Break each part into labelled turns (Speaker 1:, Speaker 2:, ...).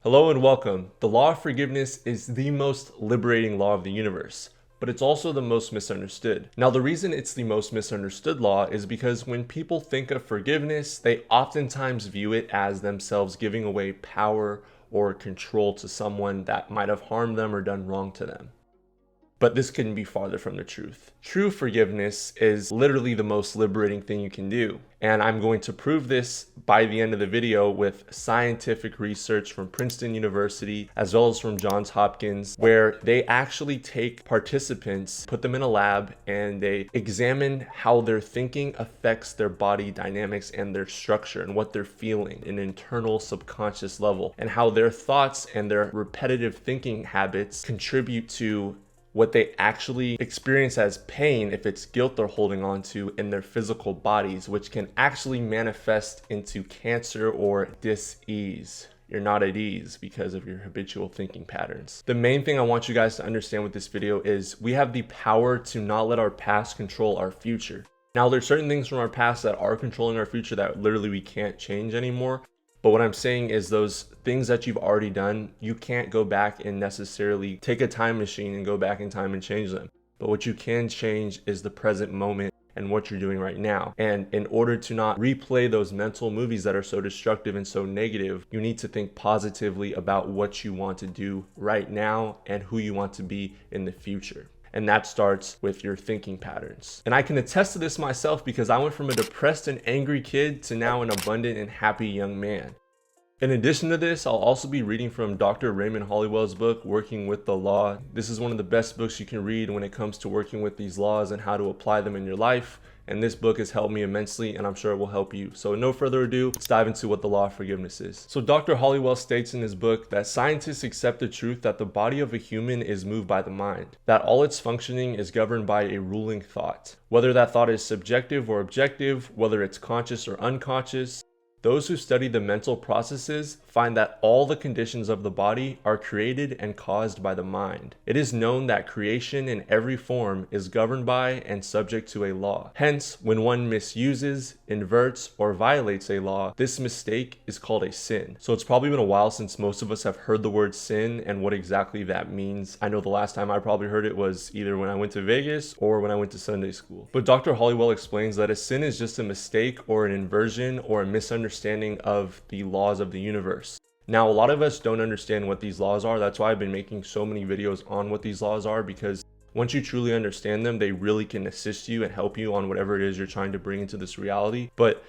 Speaker 1: Hello and welcome. The law of forgiveness is the most liberating law of the universe, but it's also the most misunderstood. Now, the reason it's the most misunderstood law is because when people think of forgiveness, they oftentimes view it as themselves giving away power or control to someone that might have harmed them or done wrong to them. But this couldn't be farther from the truth. True forgiveness is literally the most liberating thing you can do. And I'm going to prove this by the end of the video with scientific research from Princeton University, as well as from Johns Hopkins, where they actually take participants, put them in a lab, and they examine how their thinking affects their body dynamics and their structure and what they're feeling, an internal subconscious level, and how their thoughts and their repetitive thinking habits contribute to what they actually experience as pain if it's guilt they're holding on to in their physical bodies, which can actually manifest into cancer or dis-ease. You're not at ease because of your habitual thinking patterns. The main thing I want you guys to understand with this video is we have the power to not let our past control our future. Now, there's certain things from our past that are controlling our future that literally we can't change anymore. But what I'm saying is those things that you've already done, you can't go back and necessarily take a time machine and go back in time and change them. But what you can change is the present moment and what you're doing right now. And in order to not replay those mental movies that are so destructive and so negative, you need to think positively about what you want to do right now and who you want to be in the future. And that starts with your thinking patterns. And I can attest to this myself because I went from a depressed and angry kid to now an abundant and happy young man. In addition to this, I'll also be reading from Dr. Raymond Holliwell's book, Working with the Law. This is one of the best books you can read when it comes to working with these laws and how to apply them in your life. And this book has helped me immensely, and I'm sure it will help you. So no further ado, let's dive into what the law of forgiveness is. So Dr. Holliwell states in his book that scientists accept the truth that the body of a human is moved by the mind, that all its functioning is governed by a ruling thought. Whether that thought is subjective or objective, whether it's conscious or unconscious, those who study the mental processes find that all the conditions of the body are created and caused by the mind. It is known that creation in every form is governed by and subject to a law. Hence, when one misuses, inverts, or violates a law, this mistake is called a sin. So it's probably been a while since most of us have heard the word sin and what exactly that means. I know the last time I probably heard it was either when I went to Vegas or when I went to Sunday school. But Dr. Holliwell explains that a sin is just a mistake or an inversion or a misunderstanding of the laws of the universe. Now, a lot of us don't understand what these laws are. That's why I've been making so many videos on what these laws are, because once you truly understand them, they really can assist you and help you on whatever it is you're trying to bring into this reality. But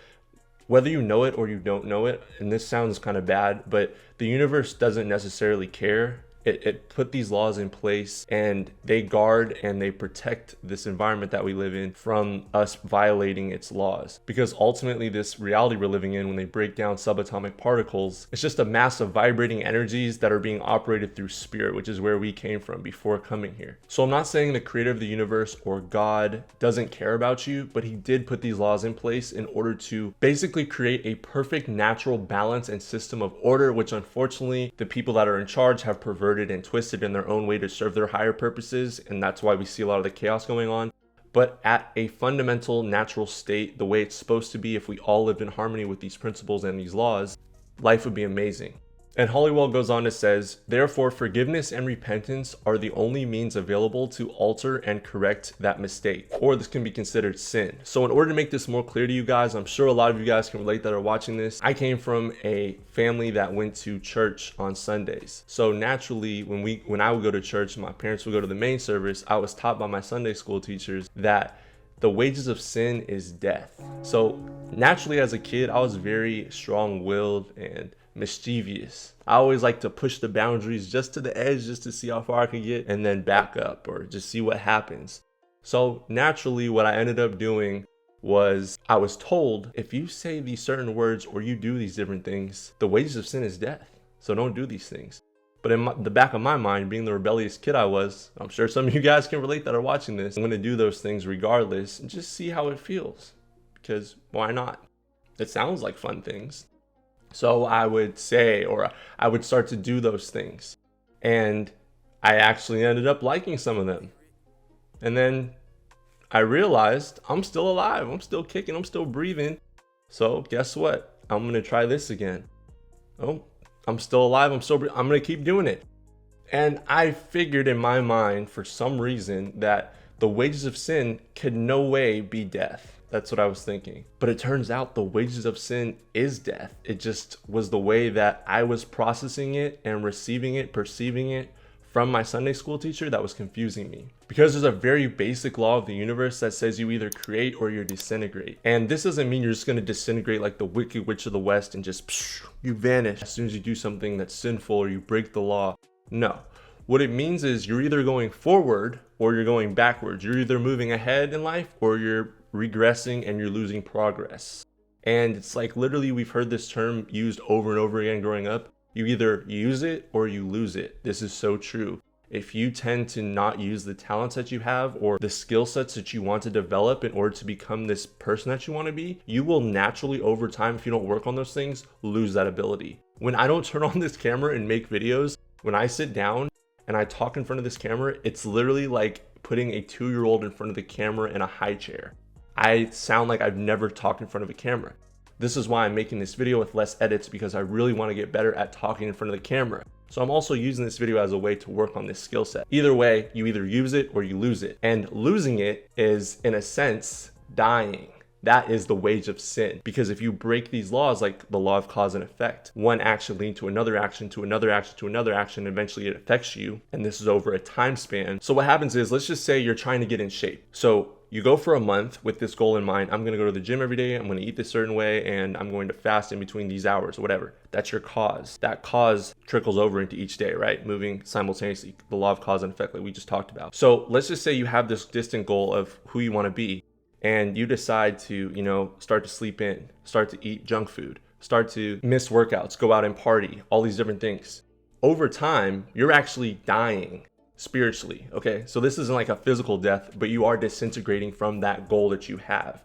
Speaker 1: whether you know it or you don't know it, and this sounds kind of bad, but the universe doesn't necessarily care. It put these laws in place and they guard and they protect this environment that we live in from us violating its laws. Because ultimately this reality we're living in, when they break down subatomic particles, it's just a mass of vibrating energies that are being operated through spirit, which is where we came from before coming here. So I'm not saying the creator of the universe or God doesn't care about you, but he did put these laws in place in order to basically create a perfect natural balance and system of order, which unfortunately the people that are in charge have perverted and twisted in their own way to serve their higher purposes, and that's why we see a lot of the chaos going on. But at a fundamental natural state, the way it's supposed to be, if we all lived in harmony with these principles and these laws, life would be amazing. And Holliwell goes on to says, therefore, forgiveness and repentance are the only means available to alter and correct that mistake, or this can be considered sin. So in order to make this more clear to you guys, I'm sure a lot of you guys can relate that are watching this. I came from a family that went to church on Sundays. So naturally, when I would go to church, my parents would go to the main service, I was taught by my Sunday school teachers that the wages of sin is death. So naturally as a kid, I was very strong-willed and mischievous. I always like to push the boundaries just to the edge, just to see how far I could get and then back up or just see what happens. So naturally what I ended up doing was I was told, if you say these certain words or you do these different things, the wages of sin is death. So don't do these things. But in the back of my mind, being the rebellious kid I was, I'm sure some of you guys can relate that are watching this, I'm going to do those things regardless and just see how it feels. Because why not? It sounds like fun things. So I would say, or I would start to do those things. And I actually ended up liking some of them. And then I realized I'm still alive. I'm still kicking. I'm still breathing. So guess what? I'm going to try this again. Oh, I'm still alive. I'm going to keep doing it. And I figured in my mind, for some reason, that the wages of sin could no way be death. That's what I was thinking. But it turns out the wages of sin is death. It just was the way that I was processing it and receiving it, perceiving it from my Sunday school teacher that was confusing me. Because there's a very basic law of the universe that says you either create or you disintegrate. And this doesn't mean you're just going to disintegrate like the Wicked Witch of the West and just you vanish as soon as you do something that's sinful or you break the law. No. What it means is you're either going forward or you're going backwards. You're either moving ahead in life or you're regressing and you're losing progress. And it's like literally we've heard this term used over and over again growing up. You either use it or you lose it. This is so true. If you tend to not use the talents that you have or the skill sets that you want to develop in order to become this person that you want to be, you will naturally over time, if you don't work on those things, lose that ability. When I don't turn on this camera and make videos, when I sit down and I talk in front of this camera, it's literally like putting a 2-year-old in front of the camera in a high chair. I sound like I've never talked in front of a camera. This is why I'm making this video with less edits, because I really want to get better at talking in front of the camera. So I'm also using this video as a way to work on this skill set. Either way, you either use it or you lose it. And losing it is, in a sense, dying. That is the wage of sin. Because if you break these laws, like the law of cause and effect, one action leads to another action, to another action, to another action, and eventually it affects you. And this is over a time span. So what happens is, let's just say you're trying to get in shape. So you go for a month with this goal in mind. I'm going to go to the gym every day. I'm going to eat this certain way, and I'm going to fast in between these hours or whatever. That's your cause. That cause trickles over into each day, right? Moving simultaneously. The law of cause and effect, like we just talked about. So let's just say you have this distant goal of who you want to be, and you decide to, start to sleep in, start to eat junk food, start to miss workouts, go out and party, all these different things. Over time, you're actually dying spiritually, okay? So this isn't like a physical death, but you are disintegrating from that goal that you have.